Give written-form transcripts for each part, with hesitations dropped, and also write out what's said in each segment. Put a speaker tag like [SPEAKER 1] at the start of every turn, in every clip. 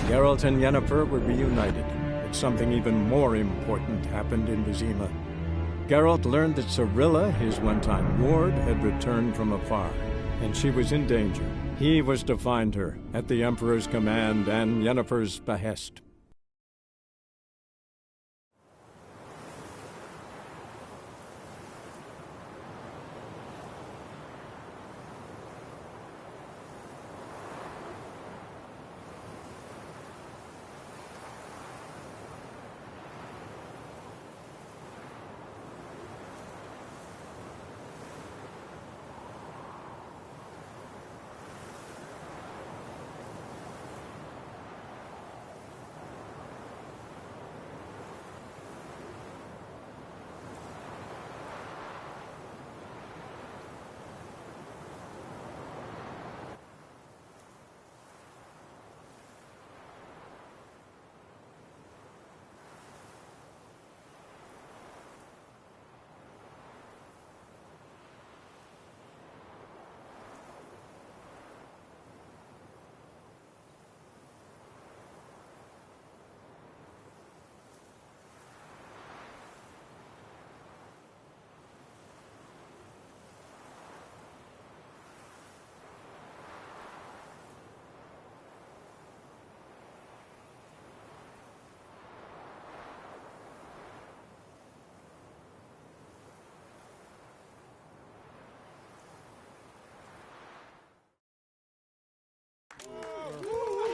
[SPEAKER 1] Geralt and Yennefer were reunited, but something even more important happened in Vizima. Geralt learned that Cirilla, his one-time ward, had returned from afar, and she was in danger. He was to find her, at the Emperor's command and Yennefer's behest.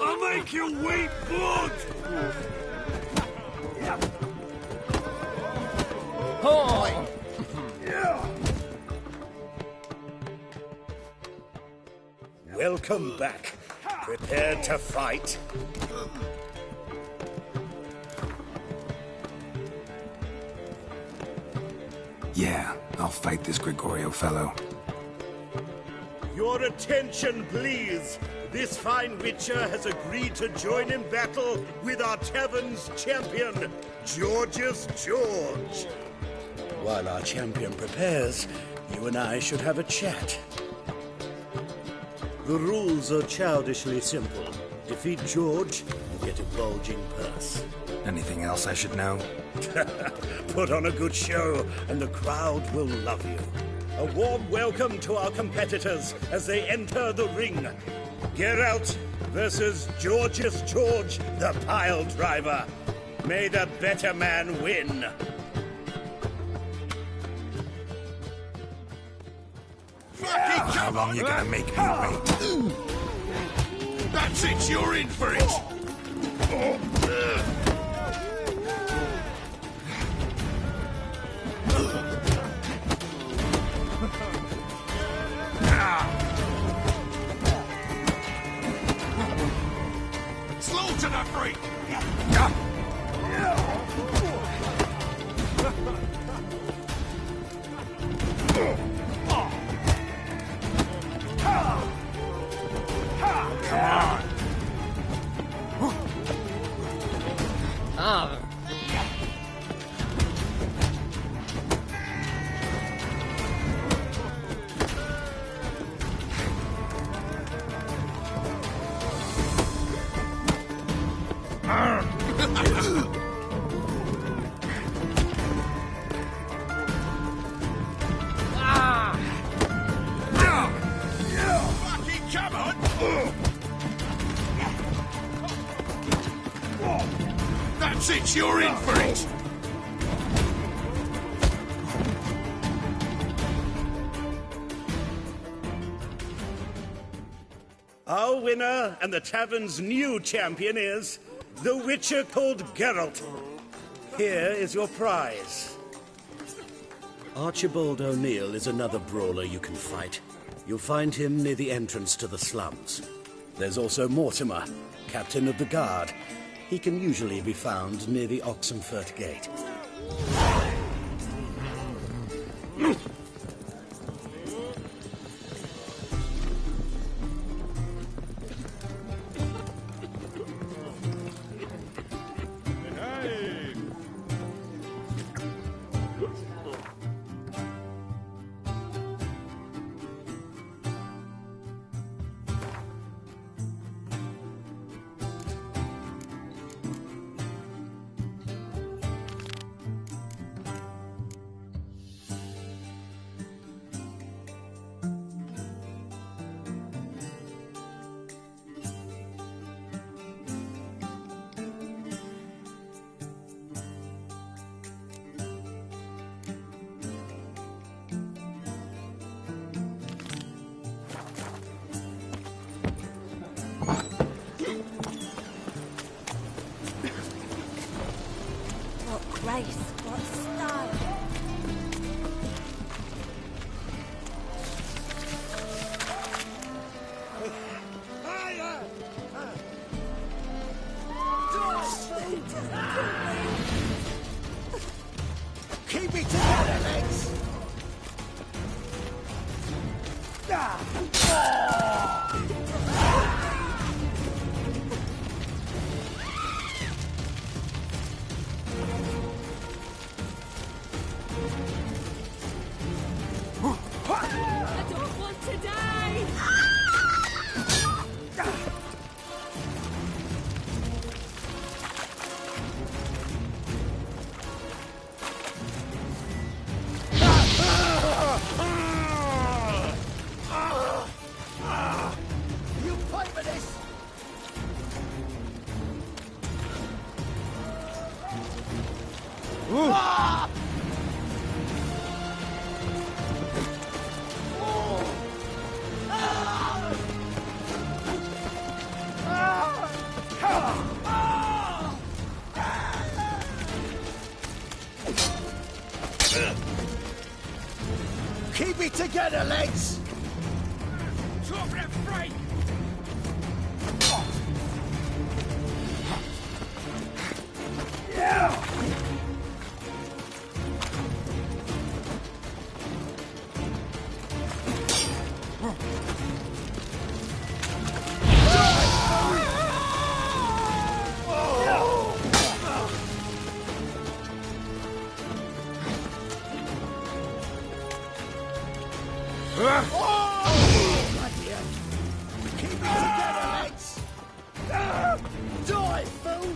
[SPEAKER 2] I'll make you weep blood!
[SPEAKER 3] Oh.
[SPEAKER 2] Welcome back. Prepared to fight?
[SPEAKER 4] Yeah, I'll fight this Gregorio fellow.
[SPEAKER 2] Your attention, please. This fine witcher has agreed to join in battle with our tavern's champion, Georgius George. While our champion prepares, you and I should have a chat. The rules are childishly simple. Defeat George, and get a bulging purse.
[SPEAKER 4] Anything else I should know?
[SPEAKER 2] Put on a good show, and the crowd will love you. A warm welcome to our competitors as they enter the ring. Geralt versus Georgius George, the pile driver. May the better man win.
[SPEAKER 4] How long you gonna make me wait?
[SPEAKER 2] That's it, you're in for it. Slaughter the freak!
[SPEAKER 4] Since you're in for it.
[SPEAKER 2] Our winner and the tavern's new champion is the Witcher called Geralt. Here is your prize. Archibald O'Neill is another brawler you can fight. You'll find him near the entrance to the slums. There's also Mortimer, captain of the guard. He can usually be found near the Oxenfurt Gate.
[SPEAKER 3] Grace, what style!
[SPEAKER 2] Keep it together, legs!
[SPEAKER 3] I don't want to die!
[SPEAKER 2] You fight for this! Keep it together, legs!
[SPEAKER 4] Talk that fright!
[SPEAKER 2] Keep it together, legs! Die, fool!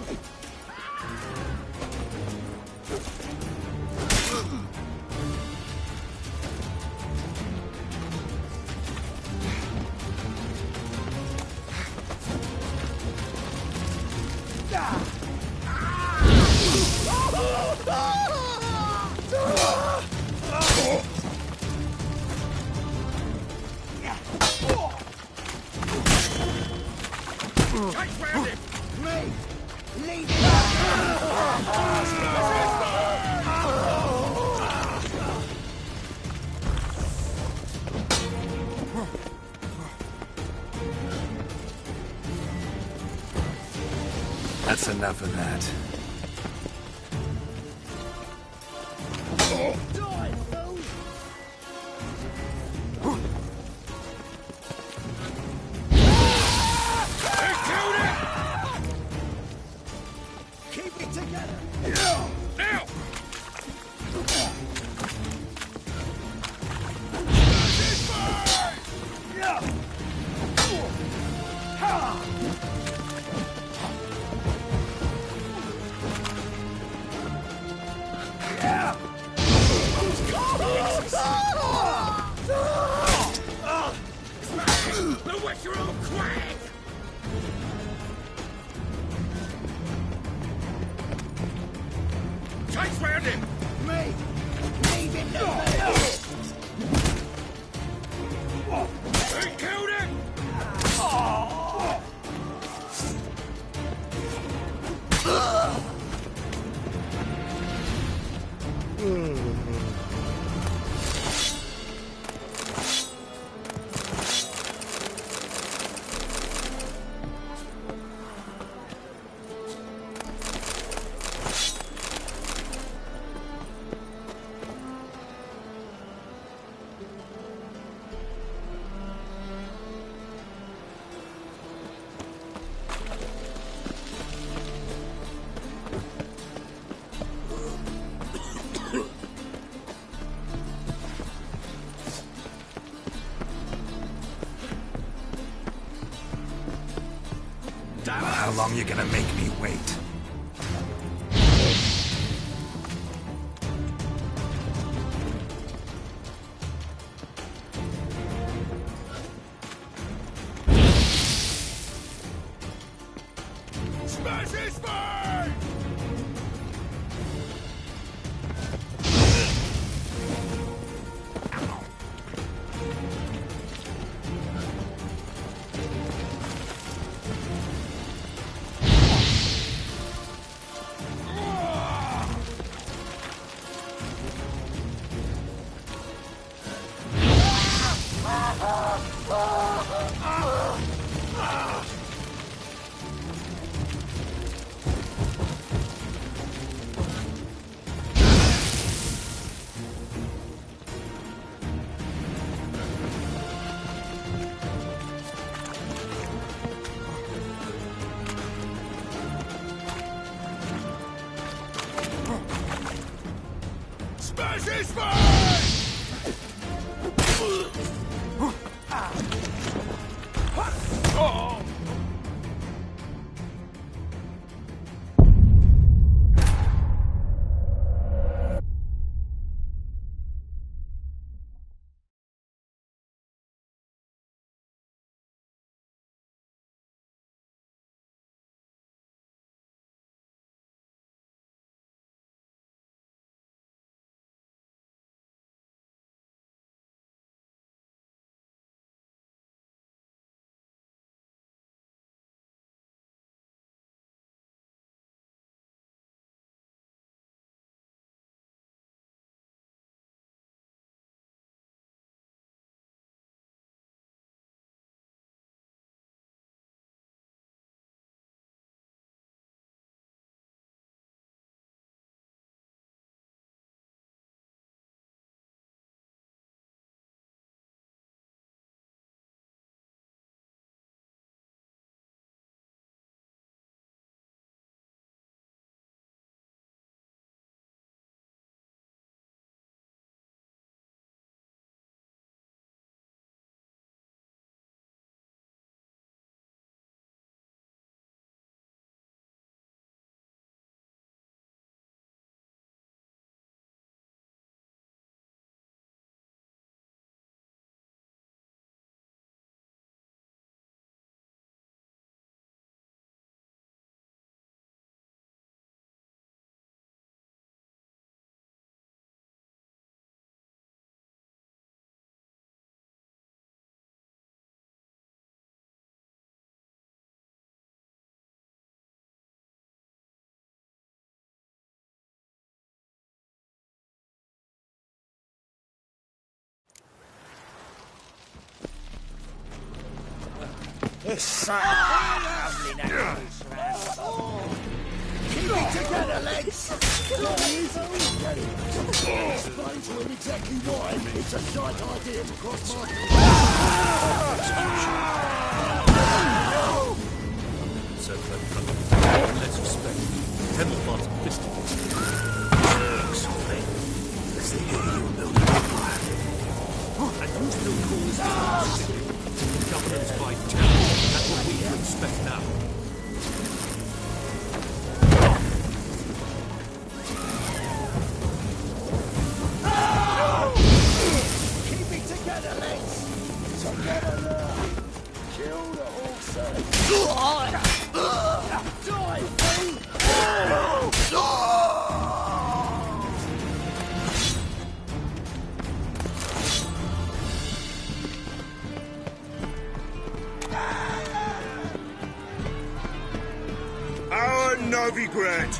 [SPEAKER 4] Take round it!
[SPEAKER 2] Me! Lead it!
[SPEAKER 4] That's enough of that.
[SPEAKER 2] Die, fool! Keep it together!
[SPEAKER 4] Now! The Wicher will quack! How long you gonna make me wait? Smash his face! Smash his face!
[SPEAKER 2] This lovely necklace, keep it together, legs! Explain to him exactly why it's a shite idea to cross my...
[SPEAKER 5] So clever. Let's respect Templar's fisticuffs. As they hear you build an empire. And you still call this governance by terror. That's what we can expect now.
[SPEAKER 2] Keep it together, legs! Together now! Kill the horses! Die, thing! Our Novigrad,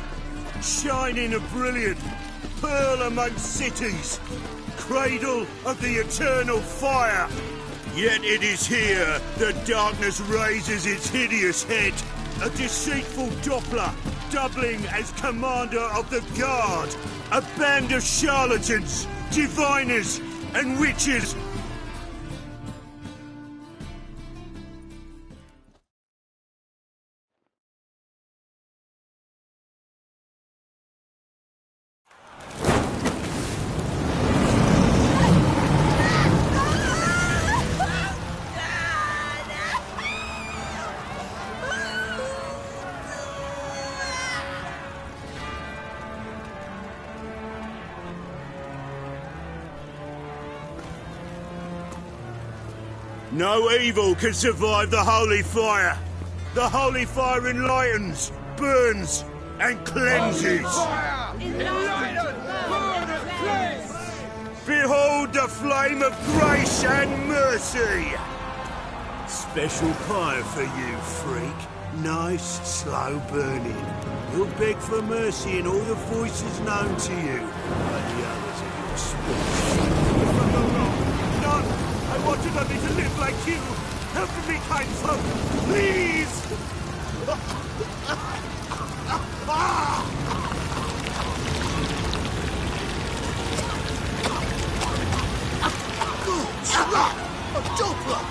[SPEAKER 2] shining a brilliant pearl among cities, cradle of the eternal fire. Yet it is here that darkness raises its hideous head, a deceitful Doppler, doubling as commander of the guard, a band of charlatans, diviners, and witches. No evil can survive the holy fire. The holy fire enlightens, burns, and cleanses. Behold the flame of grace and mercy. Special pie for you, freak. Nice, slow burning. You'll beg for mercy in all the voices known to you by the others of your species. None! I wanted only to live like you! Help me, kind folk! Please!
[SPEAKER 4] Good slap! A doppler!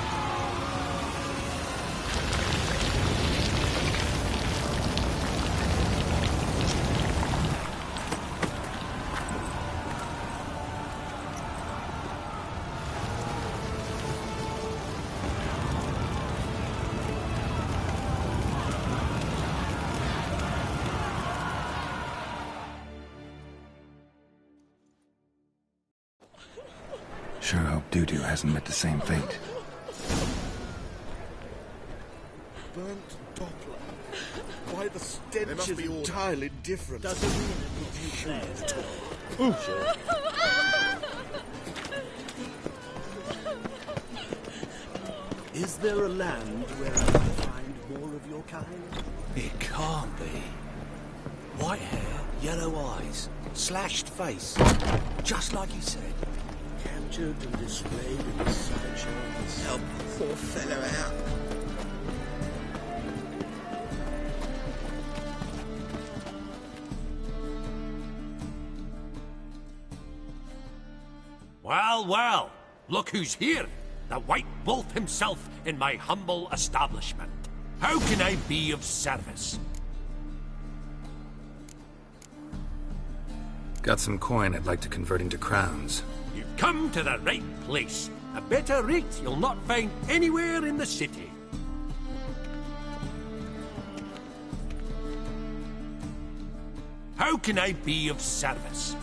[SPEAKER 6] Sure hope Doo-Doo hasn't met the same fate.
[SPEAKER 2] Burnt Doppler. Why, the stench is
[SPEAKER 4] be
[SPEAKER 2] entirely different. Doesn't mean it Is there a land where I can find more of your kind?
[SPEAKER 5] It can't be. White hair, yellow eyes, slashed face. Just like he said.
[SPEAKER 2] Captured and displayed in the sideshow.
[SPEAKER 4] Help the poor fella out.
[SPEAKER 5] Well, well, look who's here. The White Wolf himself in my humble establishment. How can I be of service?
[SPEAKER 6] Got some coin I'd like to convert into crowns.
[SPEAKER 5] You've come to the right place. A better rate you'll not find anywhere in the city. How can I be of service?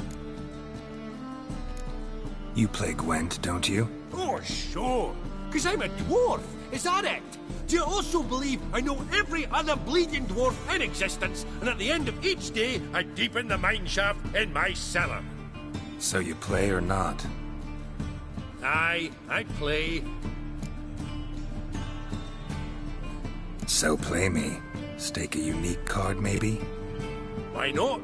[SPEAKER 6] You play Gwent, don't you?
[SPEAKER 5] Oh, sure. 'Cause I'm a dwarf. Is that it? Do you also believe I know every other bleeding dwarf in existence, and at the end of each day, I deepen the mineshaft in my cellar?
[SPEAKER 6] So you play or not?
[SPEAKER 5] Aye, I play.
[SPEAKER 6] So play me. Stake a unique card, maybe?
[SPEAKER 5] Why not?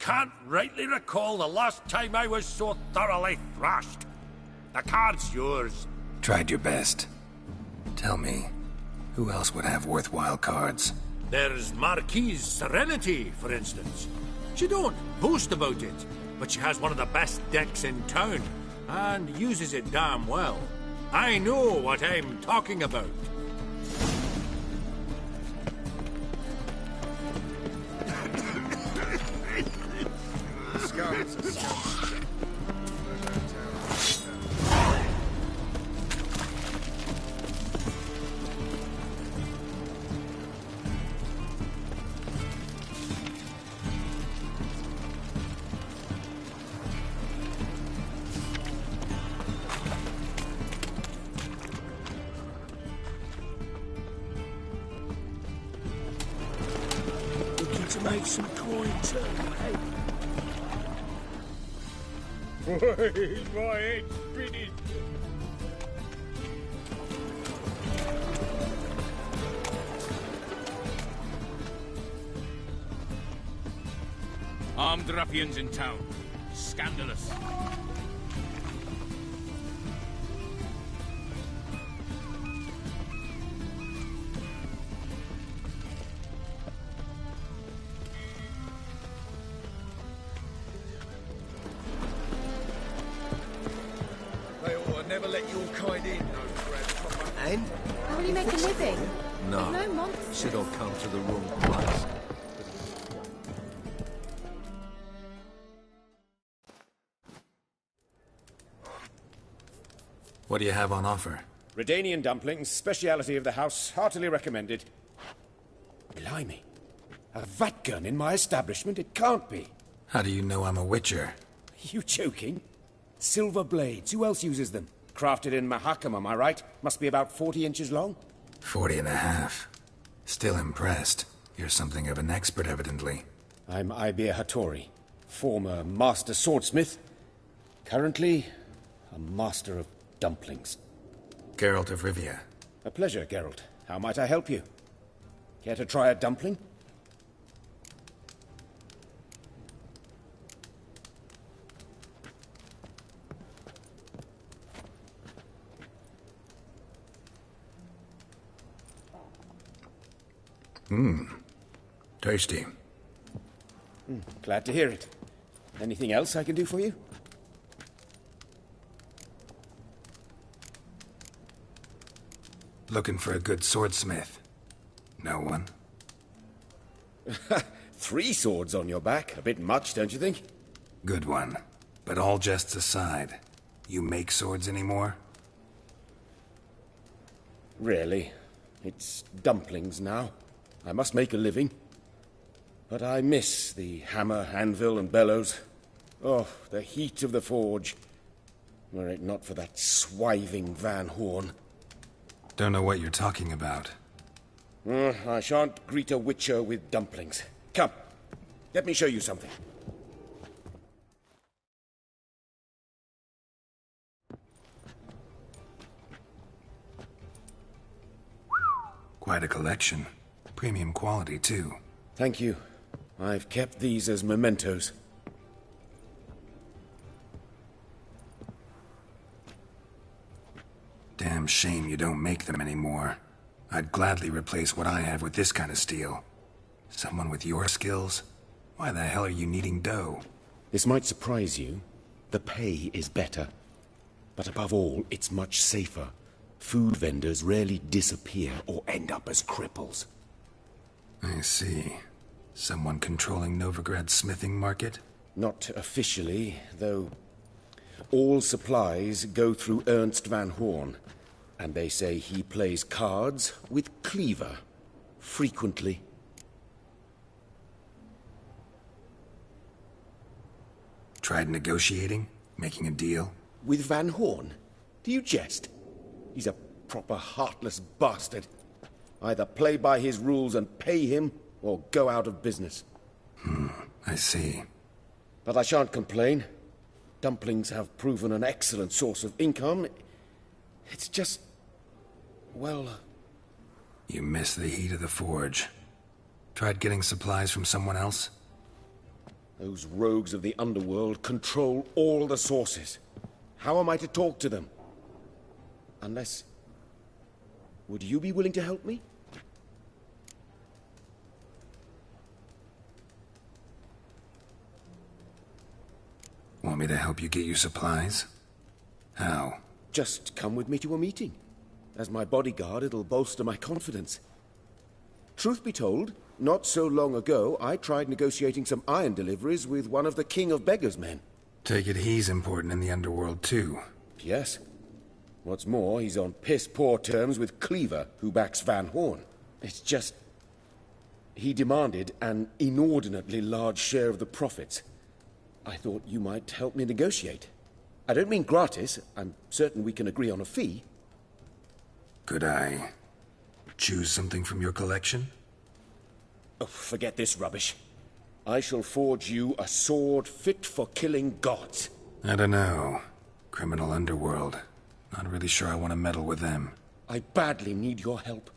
[SPEAKER 5] can't rightly recall the last time I was so thoroughly thrashed. The card's yours.
[SPEAKER 6] Tried your best. Tell me, who else would have worthwhile cards?
[SPEAKER 5] There's Marquise Serenity, for instance. She don't boast about it, but she has one of the best decks in town, and uses it damn well. I know what I'm talking about.
[SPEAKER 2] To make some coin too, eh? My head's spinning.
[SPEAKER 7] Armed ruffians in town. Scandalous.
[SPEAKER 4] Never let your kind in, no grandpapa. And?
[SPEAKER 3] How will you make a living?
[SPEAKER 4] No.
[SPEAKER 3] There's no monster.
[SPEAKER 4] Should have come to the wrong place.
[SPEAKER 6] What do you have on offer?
[SPEAKER 8] Redanian dumplings, speciality of the house, heartily recommended. Blimey. A vat gun in my establishment? It can't be.
[SPEAKER 6] How do you know I'm a wicher?
[SPEAKER 8] Are you joking? Silver blades, who else uses them? Crafted in Mahakam, am I right? Must be about 40 inches long?
[SPEAKER 6] 40 and a half. Still impressed. You're something of an expert, evidently.
[SPEAKER 8] I'm Ibir Hattori, former master swordsmith. Currently, a master of dumplings.
[SPEAKER 6] Geralt of Rivia.
[SPEAKER 8] A pleasure, Geralt. How might I help you? Care to try a dumpling?
[SPEAKER 6] Tasty.
[SPEAKER 8] Glad to hear it. Anything else I can do for you?
[SPEAKER 6] Looking for a good swordsmith. No one?
[SPEAKER 8] 3 swords on your back. A bit much, don't you think?
[SPEAKER 6] Good one. But all jests aside, you make swords anymore?
[SPEAKER 8] Really. It's dumplings now. I must make a living. But I miss the hammer, anvil, and bellows. Oh, the heat of the forge. Were it not for that swiving Van Horn.
[SPEAKER 6] Don't know what you're talking about.
[SPEAKER 8] I shan't greet a witcher with dumplings. Come, let me show you something.
[SPEAKER 6] Quite a collection. Premium quality, too.
[SPEAKER 8] Thank you. I've kept these as mementos.
[SPEAKER 6] Damn shame you don't make them anymore. I'd gladly replace what I have with this kind of steel. Someone with your skills? Why the hell are you needing dough?
[SPEAKER 8] This might surprise you. The pay is better. But above all, it's much safer. Food vendors rarely disappear or end up as cripples.
[SPEAKER 6] I see. Someone controlling Novigrad's smithing market?
[SPEAKER 8] Not officially, though all supplies go through Ernst Van Horn. And they say he plays cards with Cleaver. Frequently.
[SPEAKER 6] Tried negotiating? Making a deal?
[SPEAKER 8] With Van Horn? Do you jest? He's a proper heartless bastard. Either play by his rules and pay him, or go out of business.
[SPEAKER 6] I see.
[SPEAKER 8] But I shan't complain. Dumplings have proven an excellent source of income. It's just... well...
[SPEAKER 6] You miss the heat of the forge. Tried getting supplies from someone else?
[SPEAKER 8] Those rogues of the underworld control all the sources. How am I to talk to them? Unless... Would you be willing to help me?
[SPEAKER 6] Want me to help you get your supplies? How?
[SPEAKER 8] Just come with me to a meeting. As my bodyguard, it'll bolster my confidence. Truth be told, not so long ago, I tried negotiating some iron deliveries with one of the King of Beggars' men.
[SPEAKER 6] Take it he's important in the underworld, too.
[SPEAKER 8] Yes. What's more, he's on piss-poor terms with Cleaver, who backs Van Horn. It's just... He demanded an inordinately large share of the profits. I thought you might help me negotiate. I don't mean gratis. I'm certain we can agree on a fee.
[SPEAKER 6] Could I choose something from your collection?
[SPEAKER 8] Oh, forget this rubbish. I shall forge you a sword fit for killing gods.
[SPEAKER 6] I don't know. Criminal underworld. Not really sure I want to meddle with them.
[SPEAKER 8] I badly need your help.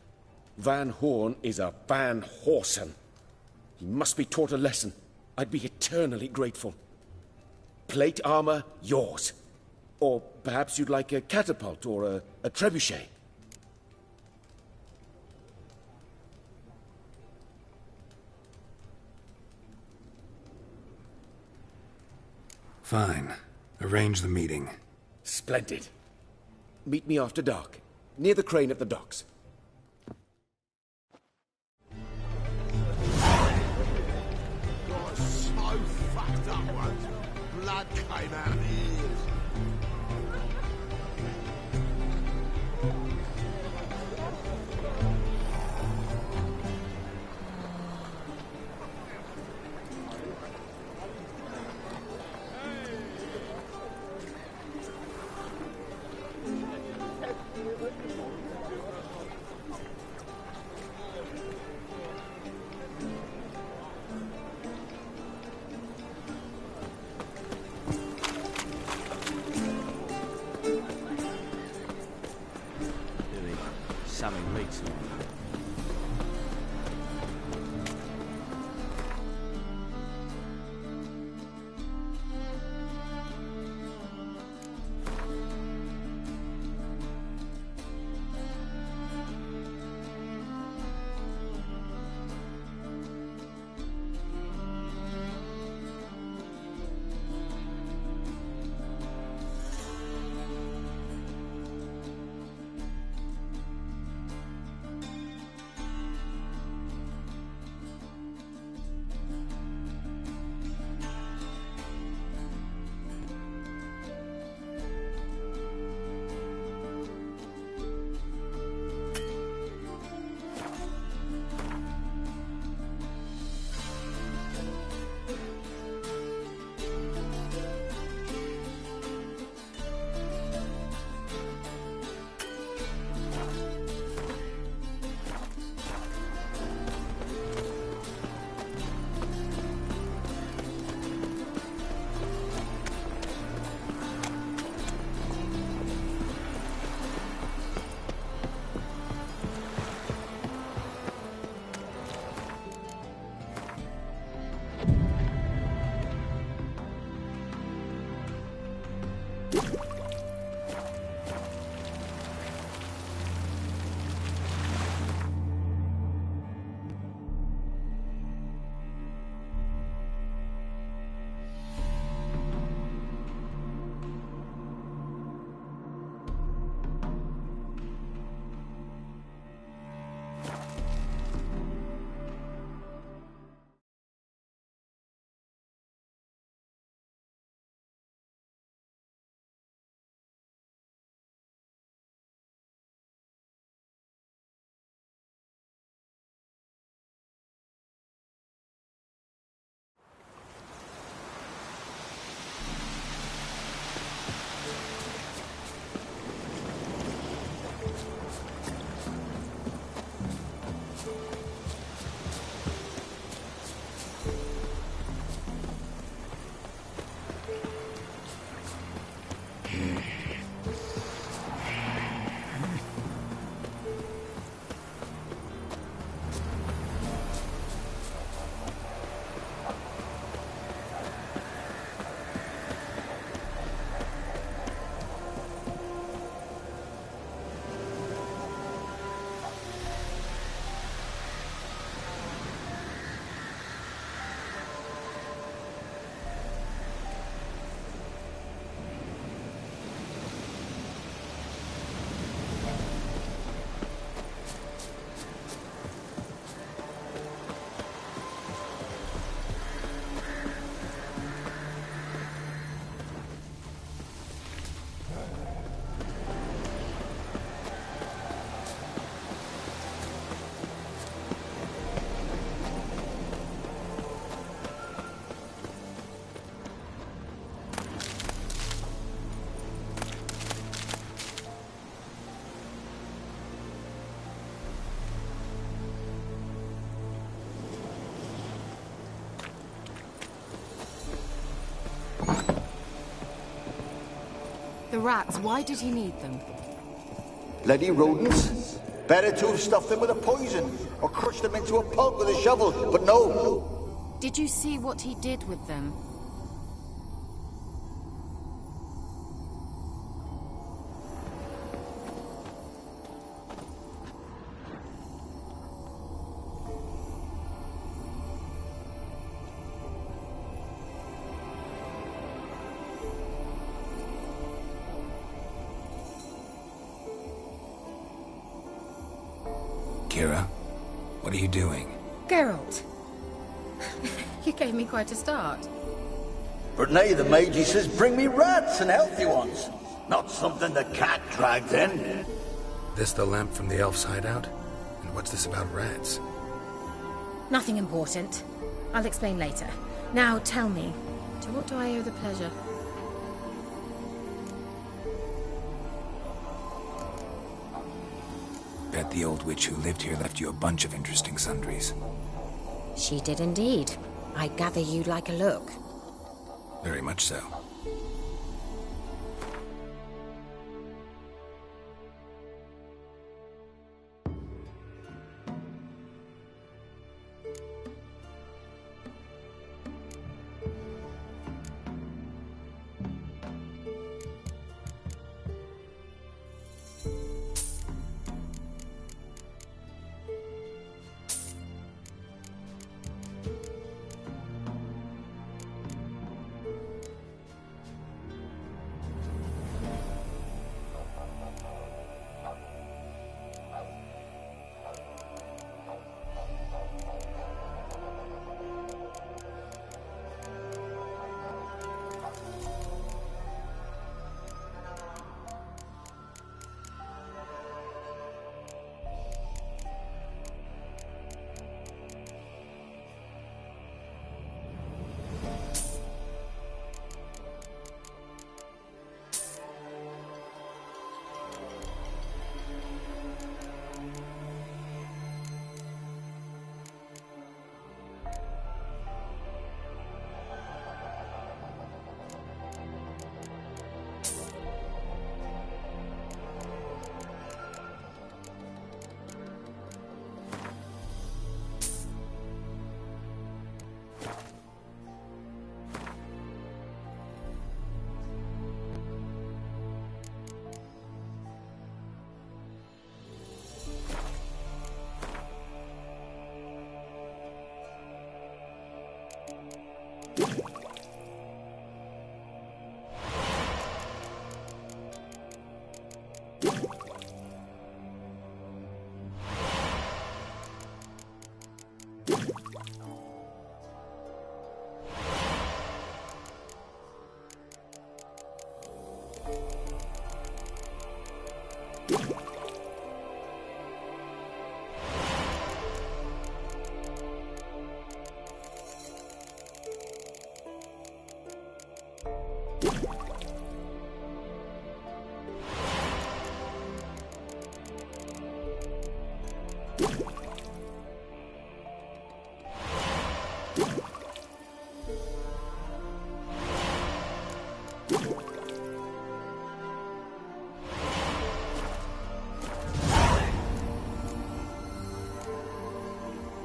[SPEAKER 8] Van Horn is a Van Horsen. He must be taught a lesson. I'd be eternally grateful. Plate armor, yours. Or perhaps you'd like a catapult or a trebuchet.
[SPEAKER 6] Fine. Arrange the meeting.
[SPEAKER 8] Splendid. Meet me after dark, near the crane at the docks.
[SPEAKER 4] Got so fucked up once. Blood came out of the ears.
[SPEAKER 9] Something leaks.
[SPEAKER 10] rats, why did he need them?
[SPEAKER 11] Bloody rodents. Better to have stuffed them with a poison, or crushed them into a pulp with a shovel, but no.
[SPEAKER 10] Did you see what he did with them?
[SPEAKER 6] Kira, what are you doing?
[SPEAKER 10] Geralt. You gave me quite a start.
[SPEAKER 11] But now the mage, he says, bring me rats and healthy ones. Not something the cat dragged in.
[SPEAKER 6] This the lamp from the elf's hideout? And what's this about rats?
[SPEAKER 10] Nothing important. I'll explain later. Now tell me, to what do I owe the pleasure?
[SPEAKER 6] Bet the old witch who lived here left you a bunch of interesting sundries.
[SPEAKER 10] She did indeed. I gather you'd like a look.
[SPEAKER 6] Very much so.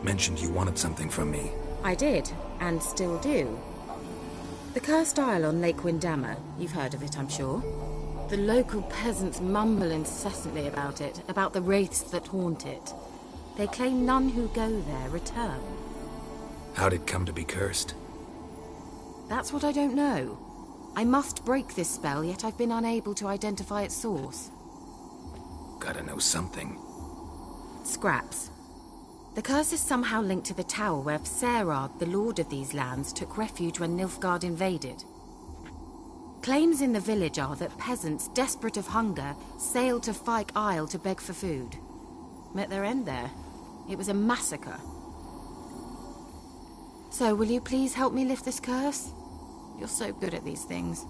[SPEAKER 6] Mentioned you wanted something from me.
[SPEAKER 10] I did, and still do. The cursed isle on Lake Windammer, you've heard of it, I'm sure. The local peasants mumble incessantly about it, about the wraiths that haunt it. They claim none who go there return.
[SPEAKER 6] How'd it come to be cursed?
[SPEAKER 10] That's what I don't know. I must break this spell, yet I've been unable to identify its source.
[SPEAKER 6] Gotta know something.
[SPEAKER 10] Scraps. The curse is somehow linked to the tower where Serard, the lord of these lands, took refuge when Nilfgaard invaded. Claims in the village are that peasants, desperate of hunger, sailed to Fyke Isle to beg for food. Met their end there. It was a massacre. So, will you please help me lift this curse? You're so good at these things.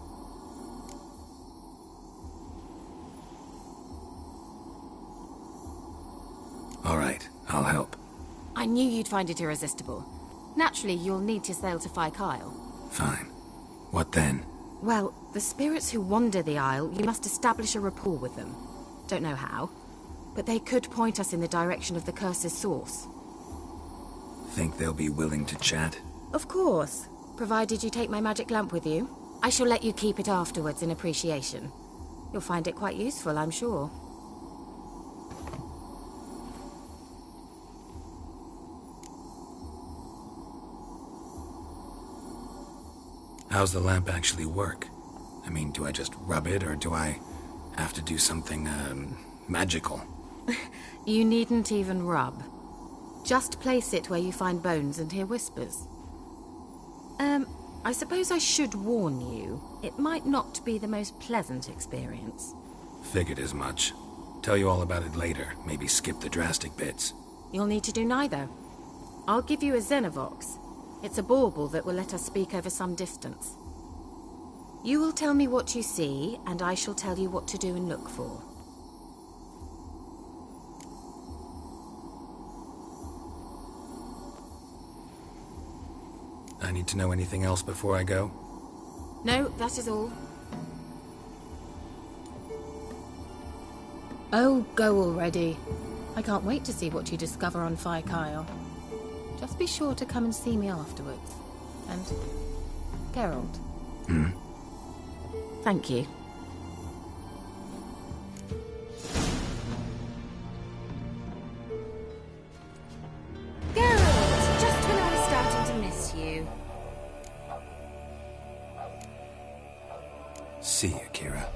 [SPEAKER 6] All right, I'll help.
[SPEAKER 10] I knew you'd find it irresistible. Naturally, you'll need to sail to Fyke Isle.
[SPEAKER 6] Fine. What then?
[SPEAKER 10] Well, the spirits who wander the Isle, you must establish a rapport with them. Don't know how, but they could point us in the direction of the curse's source.
[SPEAKER 6] Think they'll be willing to chat?
[SPEAKER 10] Of course, provided you take my magic lamp with you. I shall let you keep it afterwards in appreciation. You'll find it quite useful, I'm sure.
[SPEAKER 6] How's the lamp actually work? I mean, do I just rub it, or do I have to do something, magical?
[SPEAKER 10] You needn't even rub. Just place it where you find bones and hear whispers. I suppose I should warn you, it might not be the most pleasant experience.
[SPEAKER 6] Figured as much. Tell you all about it later, maybe skip the drastic bits.
[SPEAKER 10] You'll need to do neither. I'll give you a Xenovox. It's a bauble that will let us speak over some distance. You will tell me what you see, and I shall tell you what to do and look for.
[SPEAKER 6] I need to know anything else before I go?
[SPEAKER 10] No, that is all. Oh, go already. I can't wait to see what you discover on Fyke Isle. Just be sure to come and see me afterwards. And... Geralt. Thank you. Geralt! Just when I was starting to miss you.
[SPEAKER 6] See you, Kira.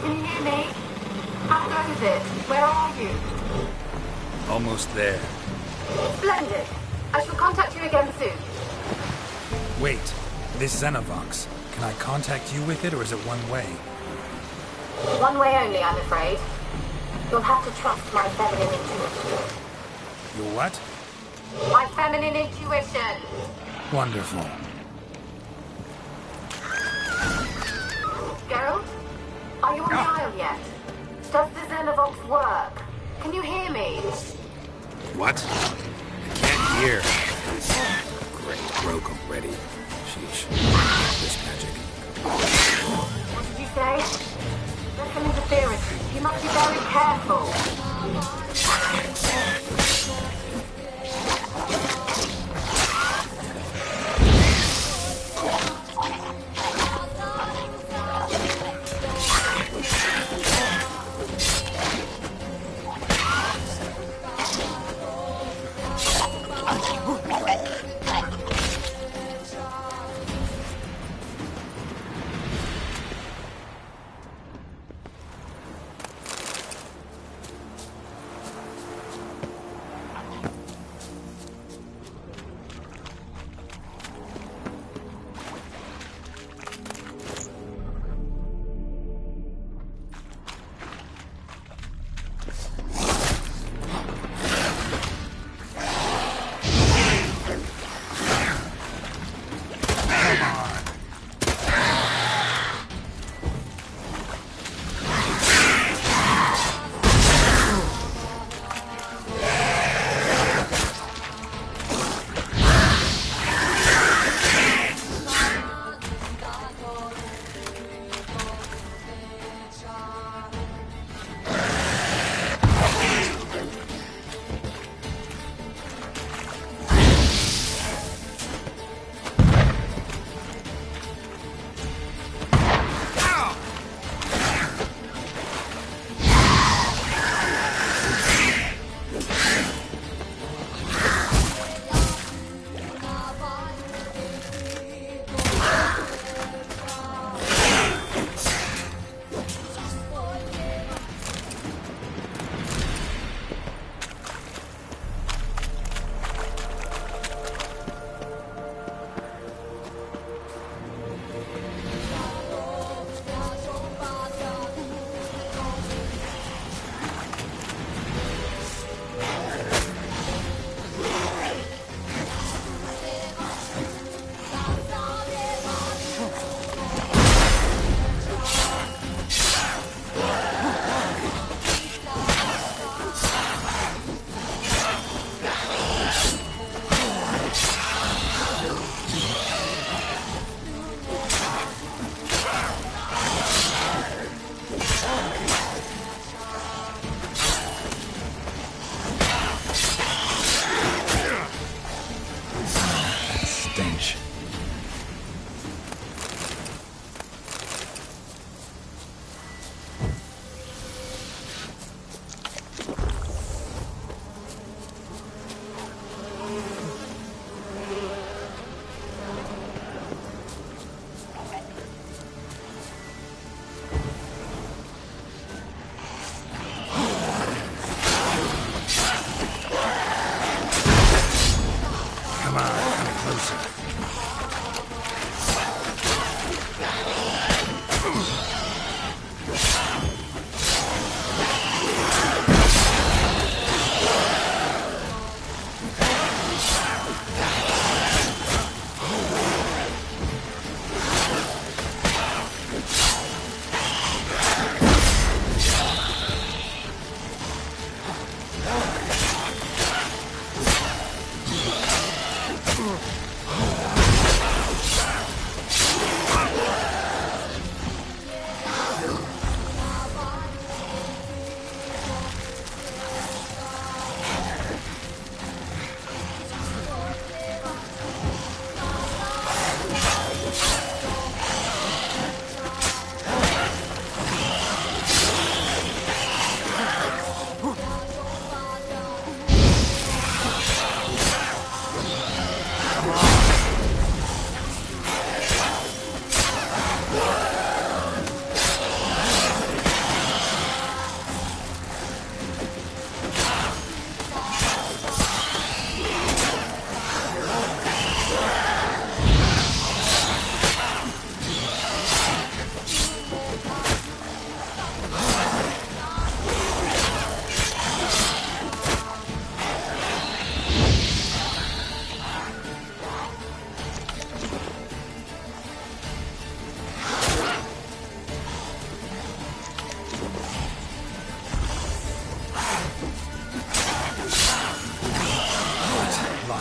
[SPEAKER 10] Can you hear me? How goes it? Where are you?
[SPEAKER 6] Almost there.
[SPEAKER 10] Splendid. I shall contact you again soon.
[SPEAKER 6] Wait, this Xenovox. Can I contact you with it, or is it one way?
[SPEAKER 10] One way only, I'm afraid. You'll have to trust my feminine intuition.
[SPEAKER 6] Your what?
[SPEAKER 10] My feminine intuition!
[SPEAKER 6] Wonderful.
[SPEAKER 10] Geralt? Are you on the Isle yet? Does the Xenovox work? Can you hear me?
[SPEAKER 6] What? I can't hear. Great, broke already. Sheesh. This magic.
[SPEAKER 10] What did you say? There's some interference. You must be very careful.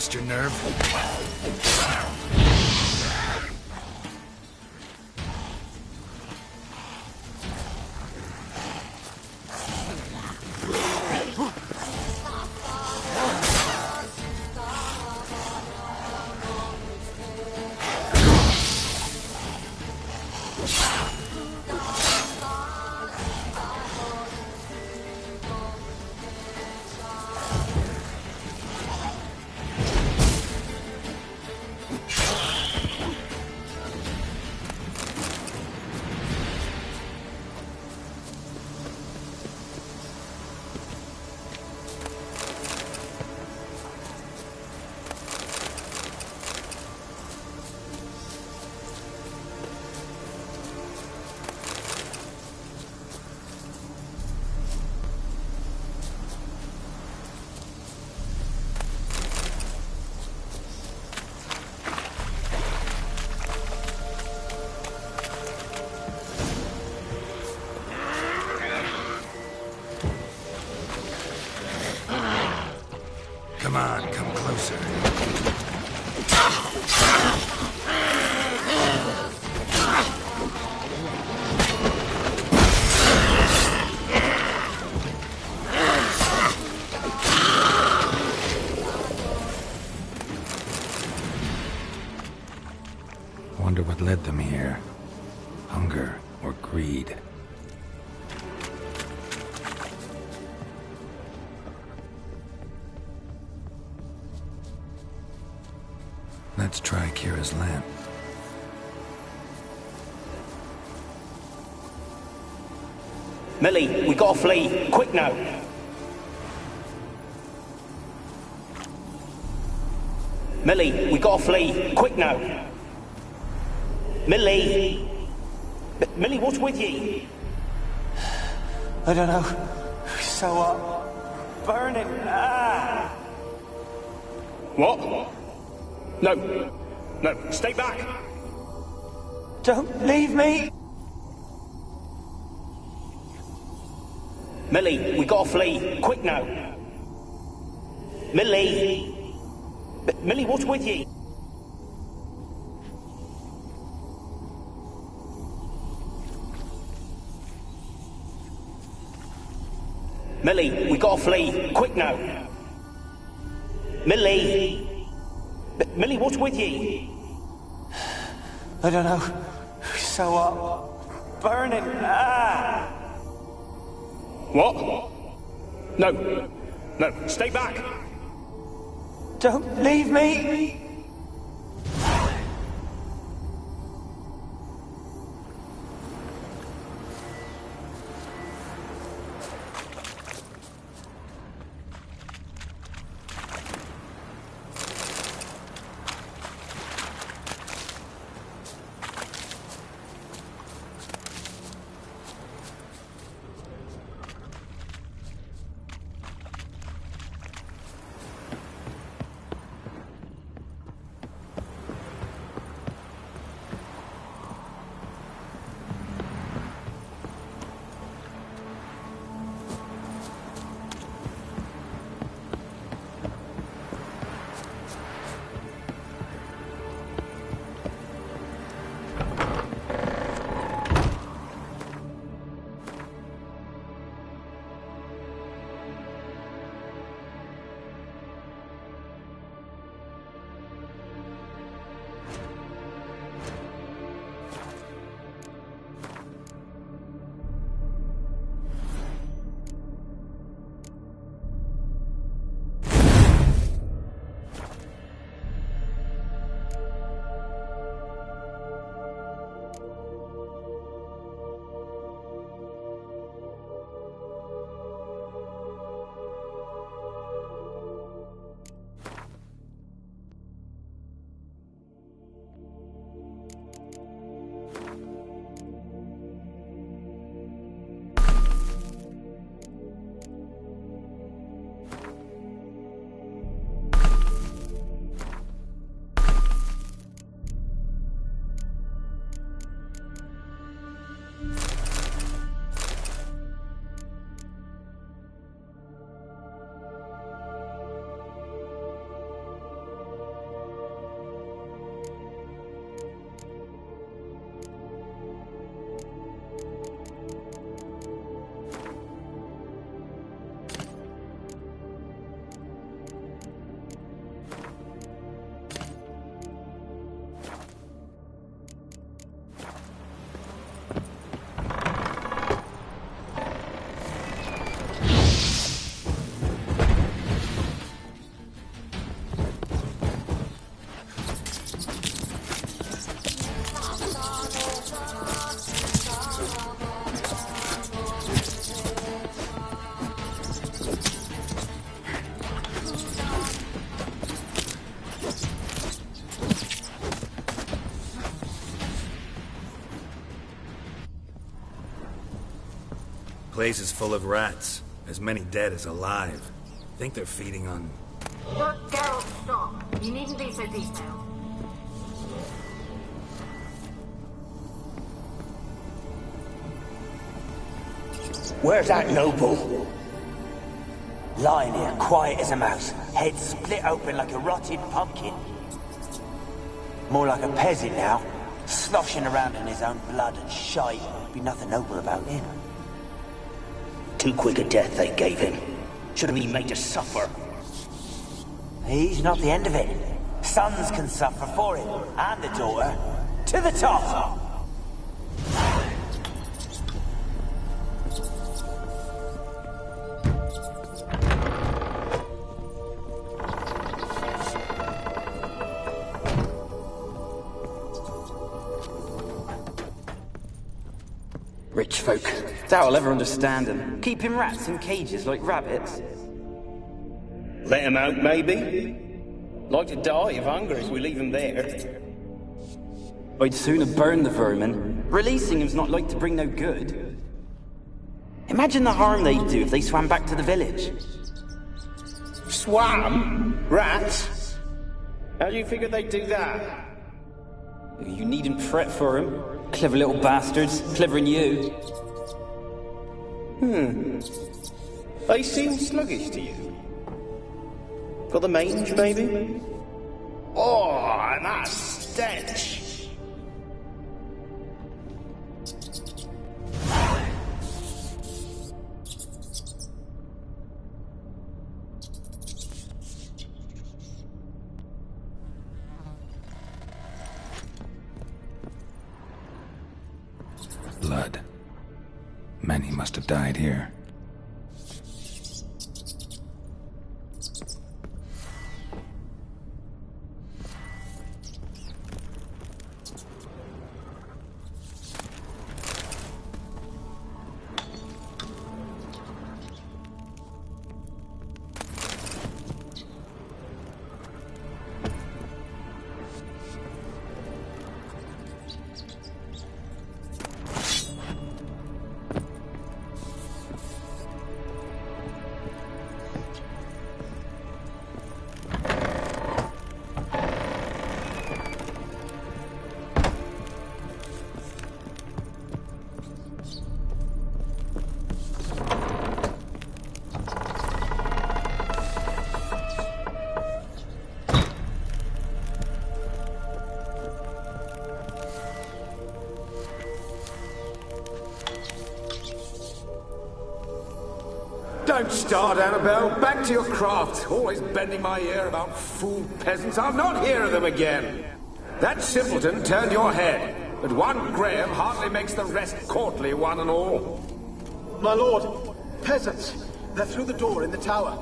[SPEAKER 6] test your nerve? Come on, come closer. Wonder what led them here. Hunger or greed? Let's try Kira's lamp.
[SPEAKER 12] Millie, we gotta flee. Quick now. Millie, we gotta flee. Quick now. Millie! Millie, what's with you?
[SPEAKER 11] I don't know. So, burning. Ah!
[SPEAKER 12] What? No. No, stay back.
[SPEAKER 11] Don't leave me!
[SPEAKER 12] Millie, we gotta flee. Quick now. Millie! Millie, what's with you? Millie, we gotta flee. Quick now. Millie! Millie, what's with you?
[SPEAKER 11] I don't know. So, burning. Ah!
[SPEAKER 12] What? No. No, stay back.
[SPEAKER 11] Don't leave me!
[SPEAKER 6] place is full of rats. As many dead as alive. Think they're feeding on...
[SPEAKER 13] Look, Geralt, stop. You needn't be so detailed.
[SPEAKER 12] Where's that noble? Lying here, quiet as a mouse, head split open like a rotted pumpkin. More like a peasant now, sloshing around in his own blood and shite. Be nothing noble about him. Too quick a death they gave him. Should have been made to suffer. He's not the end of it. Sons can suffer for him, and the daughter. To the top!
[SPEAKER 9] Rich folk. Doubt I'll ever understand them. Keeping rats in cages like rabbits.
[SPEAKER 12] Let him out, maybe? Like to die of hunger if we leave him there.
[SPEAKER 9] I'd sooner burn the vermin. Releasing him's not like to bring no good. Imagine the harm they'd do if they swam back to the village.
[SPEAKER 12] Swam? Rats? How do you figure they'd do that?
[SPEAKER 9] You needn't fret for him. Clever little bastards. Clever than you.
[SPEAKER 12] They seem sluggish to you. Got the mange, maybe? Oh, and that stench!
[SPEAKER 6] Blood. Many must have died here.
[SPEAKER 14] Don't start, Annabelle. Back to your craft. Always bending my ear about fool peasants. I'll not hear of them again. That simpleton turned your head, but one Graham hardly makes the rest courtly, one and all.
[SPEAKER 11] My lord, peasants. They're through the door in the tower.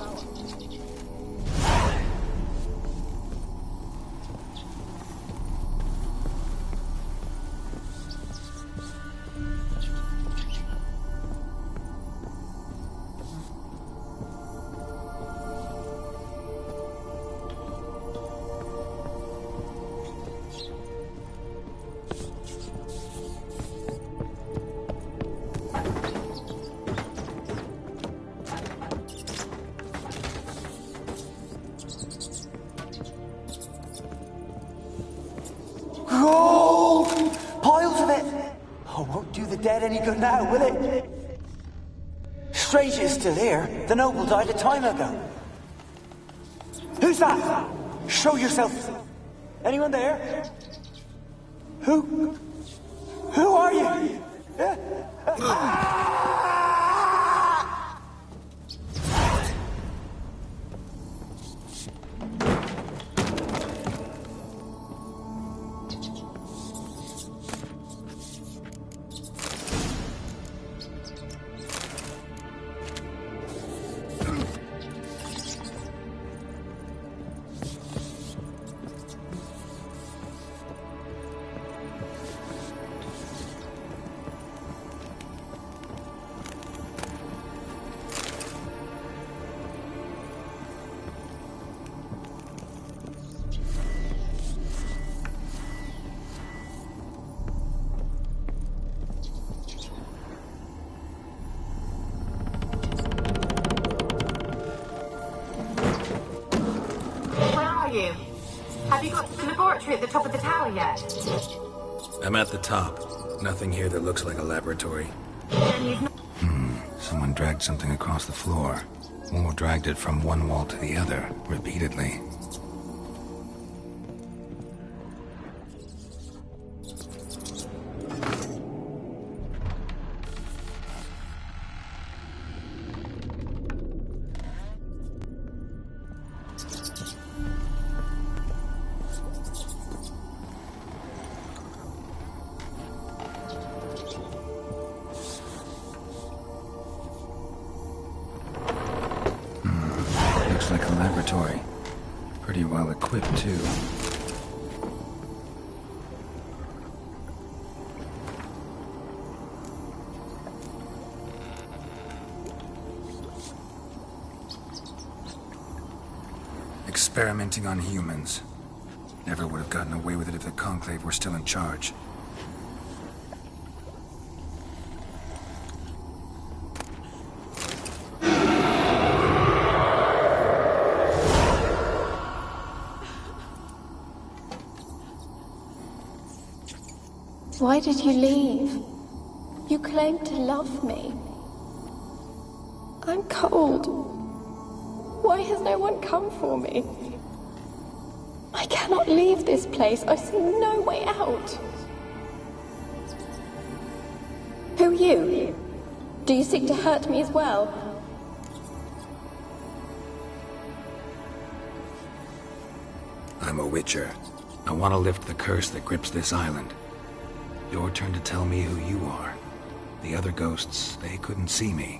[SPEAKER 12] Gold! Piles of it! Oh, won't do the dead any good now, will it? Strange it's still here. The noble died a time ago. Who's that? Show yourself. Anyone there? Who are you?
[SPEAKER 13] laboratory at the top of the tower yet?
[SPEAKER 6] I'm at the top. Nothing here that looks like a laboratory.
[SPEAKER 13] Then you've not...
[SPEAKER 6] Someone dragged something across the floor. Or dragged it from one wall to the other, repeatedly. Like a laboratory. Pretty well equipped, too. Experimenting on humans. Never would have gotten away with it if the Conclave were still in charge.
[SPEAKER 15] Why did you leave? You claimed to love me. I'm cold. Why has no one come for me? I cannot leave this place. I see no way out. Who are you? Do you seek to hurt me as well?
[SPEAKER 6] I'm a wicher. I want to lift the curse that grips this island. Your turn to tell me who you are. The other ghosts, they couldn't see me.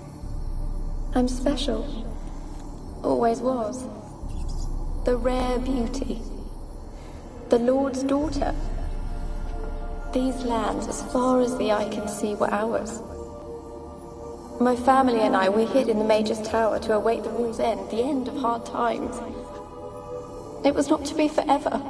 [SPEAKER 15] I'm special. Always was. The rare beauty. The Lord's daughter. These lands, as far as the eye can see, were ours. My family and I, we hid in the Major's Tower to await the war's end, the end of hard times. It was not to be forever.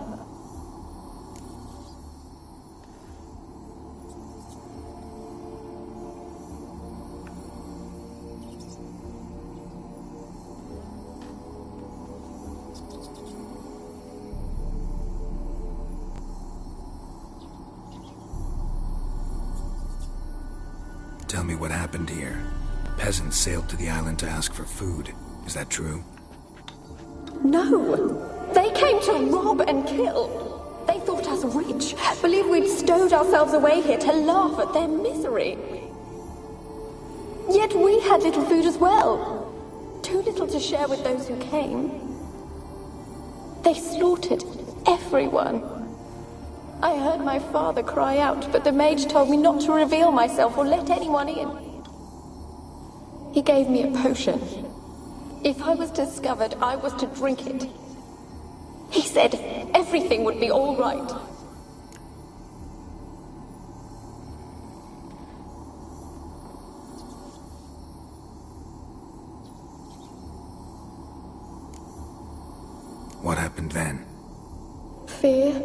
[SPEAKER 6] Tell me what happened here. Peasants sailed to the island to ask for food. Is that true?
[SPEAKER 15] No! They came to rob and kill. They thought us rich, believed we'd stowed ourselves away here to laugh at their misery. Yet we had little food as well. Too little to share with those who came. They slaughtered everyone. I heard my father cry out, but the mage told me not to reveal myself or let anyone in. He gave me a potion. If I was discovered, I was to drink it. He said everything would be all right.
[SPEAKER 6] What happened then?
[SPEAKER 15] Fear.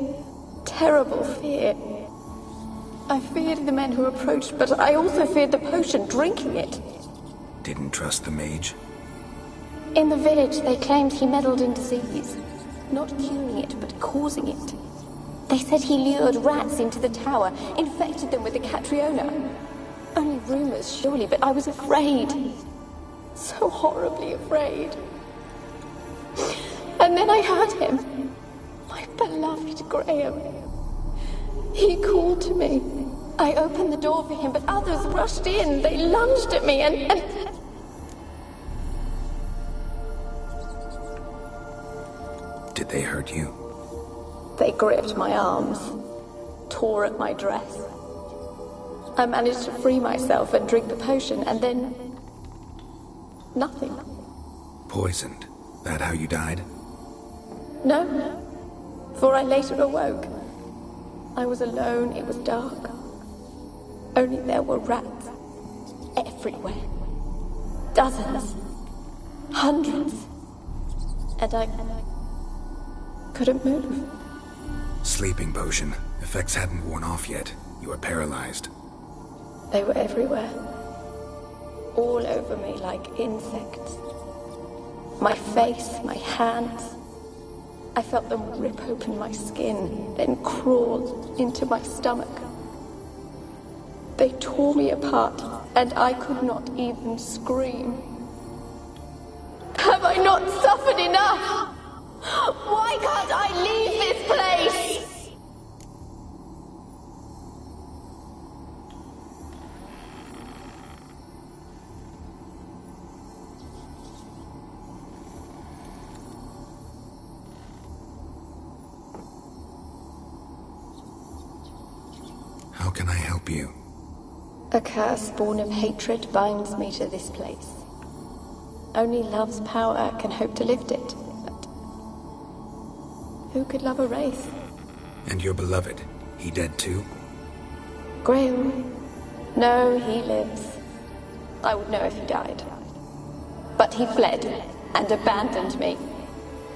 [SPEAKER 15] Terrible fear. I feared the men who approached, but I also feared the potion, drinking it.
[SPEAKER 6] Didn't trust the mage?
[SPEAKER 15] In the village, they claimed he meddled in disease. Not curing it, but causing it. They said he lured rats into the tower, infected them with the Catriona. Only rumors, surely, but I was afraid. So horribly afraid. And then I heard him. My beloved Graham. He called to me. I opened the door for him, but others rushed in. They lunged at me and...
[SPEAKER 6] Did they hurt you?
[SPEAKER 15] They gripped my arms, tore at my dress. I managed to free myself and drink the potion, and then... nothing.
[SPEAKER 6] Poisoned? That how you died?
[SPEAKER 15] No. For I later awoke. I was alone, it was dark. Only there were rats. Everywhere. Dozens. Hundreds. And I couldn't move.
[SPEAKER 6] Sleeping potion. Effects hadn't worn off yet. You were paralyzed.
[SPEAKER 15] They were everywhere. All over me like insects. My face, my hands. I felt them rip open my skin, then crawl into my stomach. They tore me apart, and I could not even scream. Have I not suffered enough? Why can't I leave this place?
[SPEAKER 6] How can I help you?
[SPEAKER 15] A curse born of hatred binds me to this place. Only love's power can hope to lift it. But who could love a wraith?
[SPEAKER 6] And your beloved, he dead too?
[SPEAKER 15] Graham? No, he lives. I would know if he died. But he fled and abandoned me.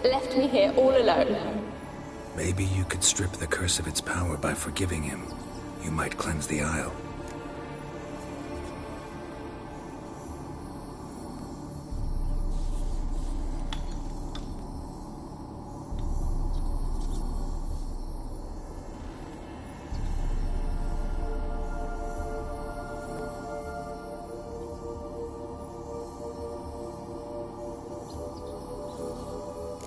[SPEAKER 15] Left me here all alone.
[SPEAKER 6] Maybe you could strip the curse of its power by forgiving him. You might cleanse the Isle.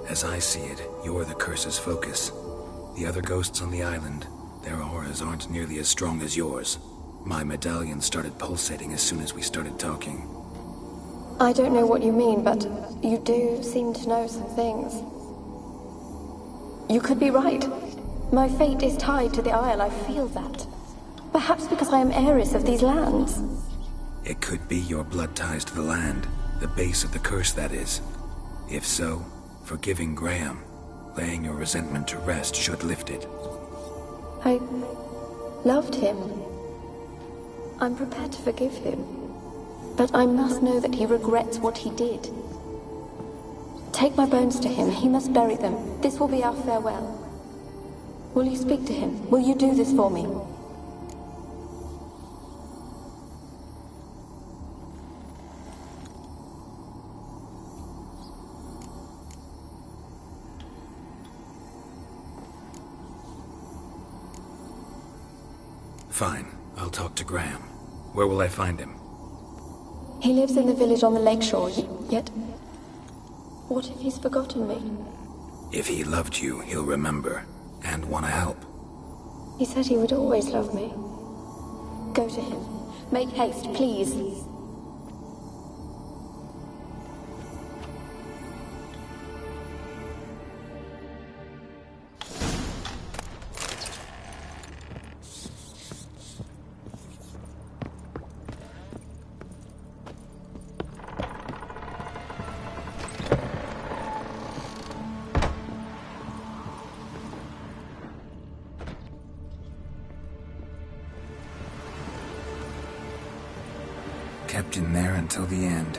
[SPEAKER 6] As I see it, you're the curse's focus. The other ghosts on the island, their auras aren't nearly as strong as yours. My medallion started pulsating as soon as we started talking.
[SPEAKER 15] I don't know what you mean, but you do seem to know some things. You could be right. My fate is tied to the Isle, I feel that. Perhaps because I am heiress of these lands.
[SPEAKER 6] It could be your blood ties to the land, the base of the curse, that is. If so, forgiving Graham, laying your resentment to rest should lift it.
[SPEAKER 15] I loved him. I'm prepared to forgive him. But I must know that he regrets what he did. Take my bones to him. He must bury them. This will be our farewell. Will you speak to him? Will you do this for me?
[SPEAKER 6] Fine. I'll talk to Graham. Where will I find him?
[SPEAKER 15] He lives in the village on the lakeshore, yet... what if he's forgotten me?
[SPEAKER 6] If he loved you, he'll remember, and want to help.
[SPEAKER 15] He said he would always love me. Go to him. Make haste, please.
[SPEAKER 6] Kept in there until the end.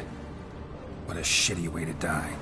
[SPEAKER 6] What a shitty way to die.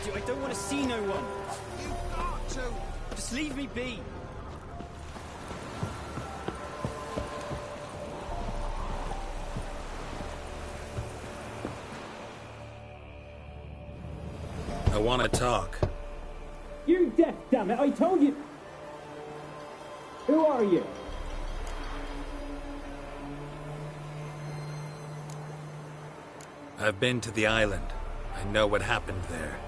[SPEAKER 9] told you, I don't want to see no one.
[SPEAKER 4] You've got to.
[SPEAKER 9] Just leave me be.
[SPEAKER 6] I want to talk.
[SPEAKER 16] You're deaf, damn it! I told you. Who are you?
[SPEAKER 6] I've been to the island. I know what happened there.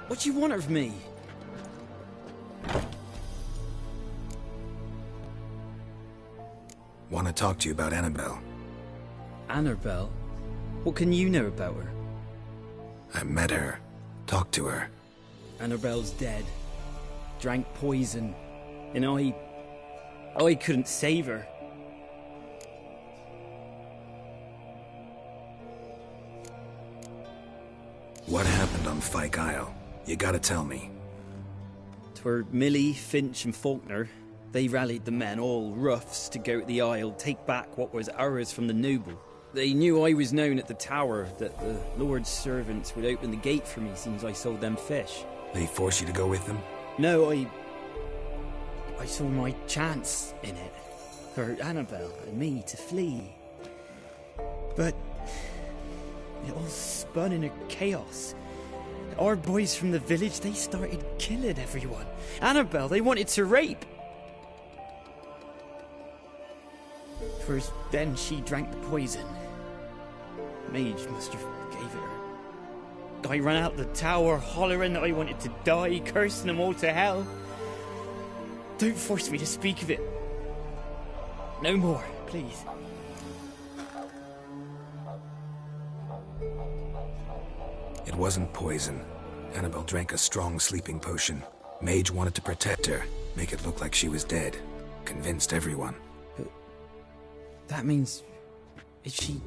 [SPEAKER 9] What do you want of me?
[SPEAKER 6] Want to talk to you about Annabelle.
[SPEAKER 9] Annabelle? What can you know about her?
[SPEAKER 6] I met her. Talked to her.
[SPEAKER 9] Annabelle's dead. Drank poison. And I couldn't save her.
[SPEAKER 6] What happened on Fyke Isle? You gotta tell me.
[SPEAKER 9] 'Twere Millie, Finch and Faulkner. They rallied the men, all roughs, to go to the Isle, take back what was ours from the noble. They knew I was known at the tower, that the Lord's servants would open the gate for me since I sold them fish.
[SPEAKER 6] They force you to go with them?
[SPEAKER 9] No, I saw my chance in it. For Annabelle and me to flee. But it all spun in a chaos. Our boys from the village, they started killing everyone. Annabelle, they wanted to rape. First, then she drank the poison. Mage must have gave it her. I ran out the tower, hollering that I wanted to die, cursing them all to hell. Don't force me to speak of it. No more, please.
[SPEAKER 6] It wasn't poison. Annabelle drank a strong sleeping potion. Mage wanted to protect her, make it look like she was dead. Convinced everyone.
[SPEAKER 9] But that means... is she...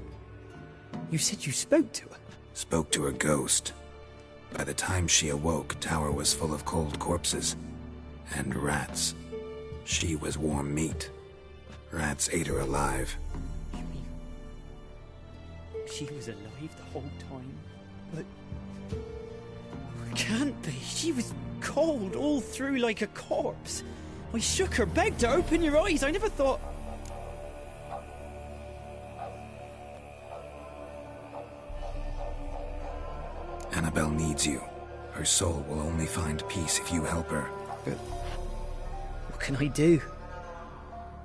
[SPEAKER 9] You said you spoke to her?
[SPEAKER 6] Spoke to her ghost. By the time she awoke, tower was full of cold corpses. And rats. She was warm meat. Rats ate her alive.
[SPEAKER 9] You mean... she was alive the whole time? But... can't be. She was cold all through like a corpse. I shook her, begged her, open your eyes. I never thought...
[SPEAKER 6] Annabelle needs you. Her soul will only find peace if you help her.
[SPEAKER 9] But what can I do?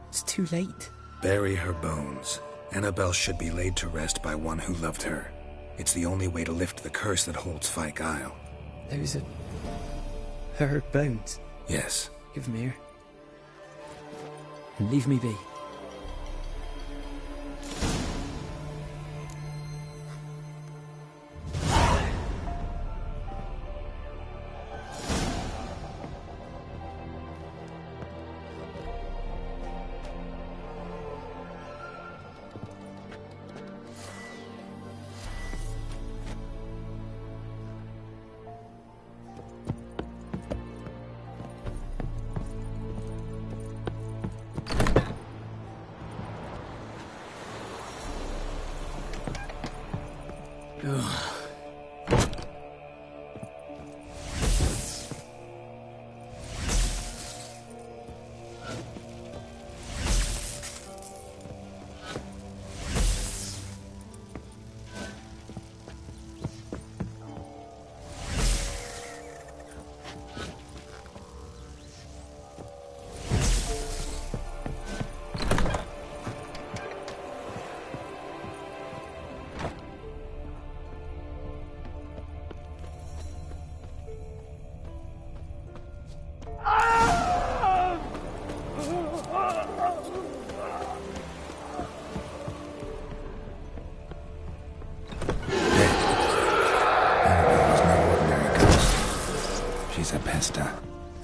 [SPEAKER 9] It's too late.
[SPEAKER 6] Bury her bones. Annabelle should be laid to rest by one who loved her. It's the only way to lift the curse that holds Fyke Isle.
[SPEAKER 9] Those are... her bones?
[SPEAKER 6] Yes.
[SPEAKER 9] Give them here. And leave me be.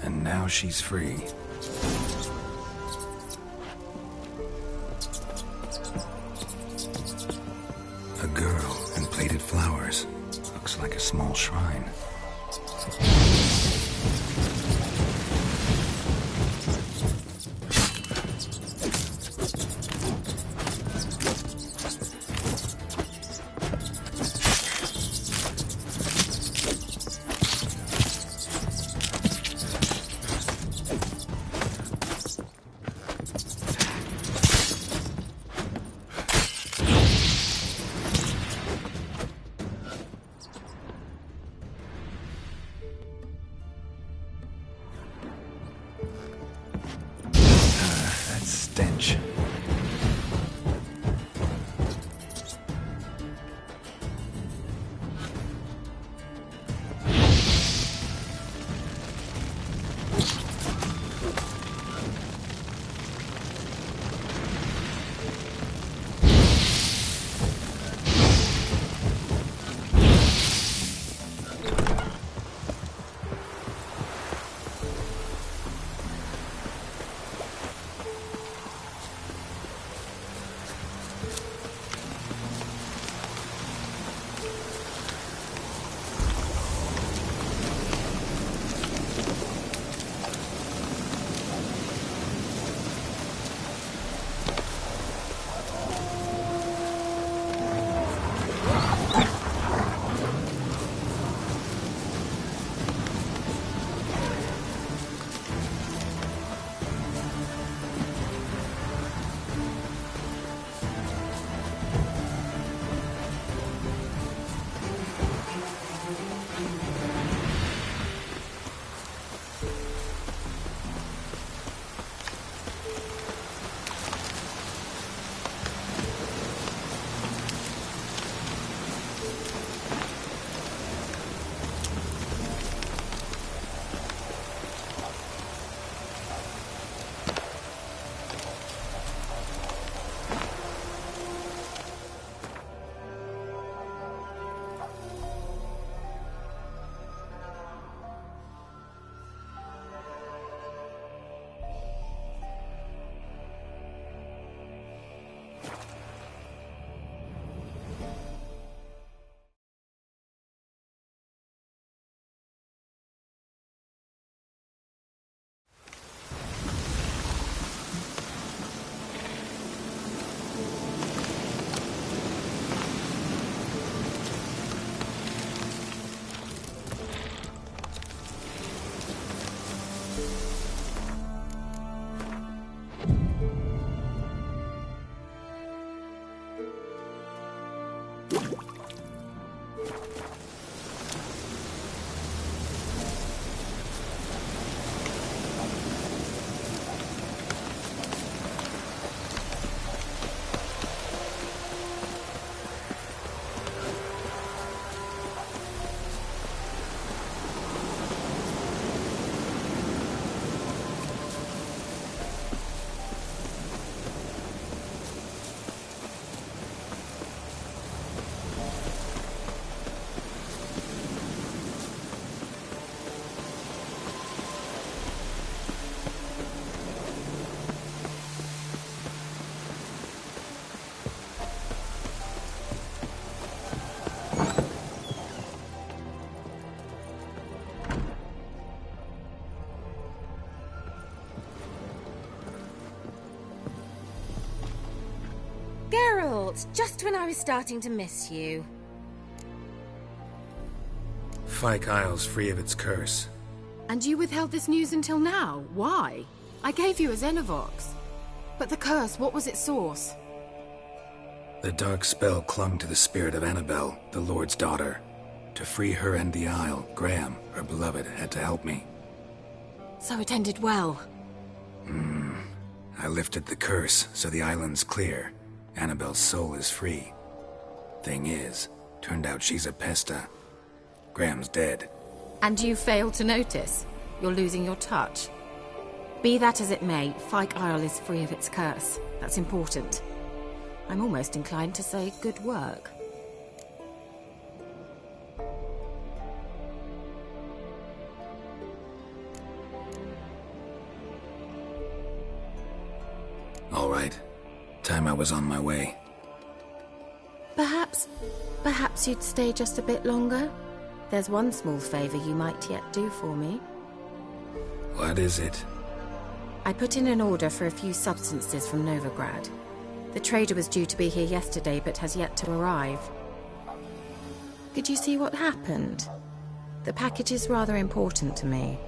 [SPEAKER 6] And now she's free. A girl and plated flowers. Looks like a small shrine. stench.
[SPEAKER 10] Geralt, just when I was starting to miss you.
[SPEAKER 6] Fyke Isle's free of its curse.
[SPEAKER 10] And you withheld this news until now? Why? I gave you a Xenovox. But the curse, what was its source?
[SPEAKER 6] The dark spell clung to the spirit of Annabelle, the Lord's daughter. To free her and the Isle, Graham, her beloved, had to help me.
[SPEAKER 10] So it ended well.
[SPEAKER 6] I lifted the curse, so the island's clear. Annabelle's soul is free. Thing is, turned out she's a pesta. Graham's dead.
[SPEAKER 10] And you failed to notice? You're losing your touch. Be that as it may, Fyke Isle is free of its curse. That's important. I'm almost inclined to say good work.
[SPEAKER 6] All right. Time I was on my way.
[SPEAKER 10] Perhaps you'd stay just a bit longer? There's one small favor you might yet do for me.
[SPEAKER 6] What is it?
[SPEAKER 10] I put in an order for a few substances from Novigrad. The trader was due to be here yesterday, but has yet to arrive. Could you see what happened? The package is rather important to me.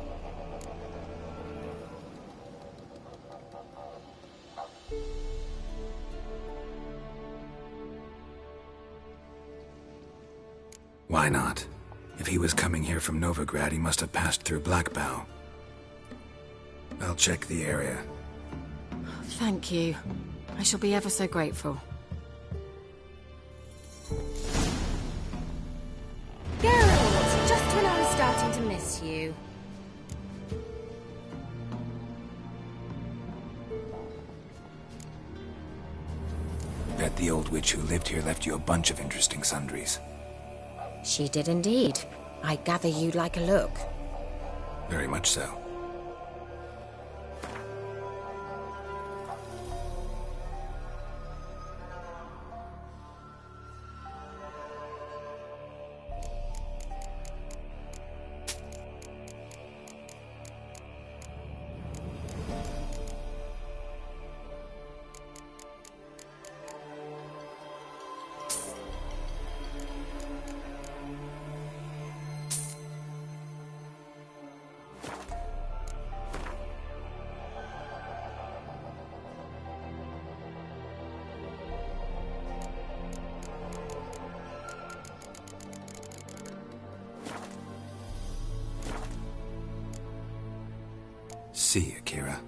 [SPEAKER 6] Why not? If he was coming here from Novigrad, he must have passed through Blackbow. I'll check the area.
[SPEAKER 10] Thank you. I shall be ever so grateful. Geralt, just when I was starting to miss you.
[SPEAKER 6] Bet the old witch who lived here left you a bunch of interesting sundries.
[SPEAKER 10] She did indeed. I gather you'd like a look.
[SPEAKER 6] Very much so. See you, Kira.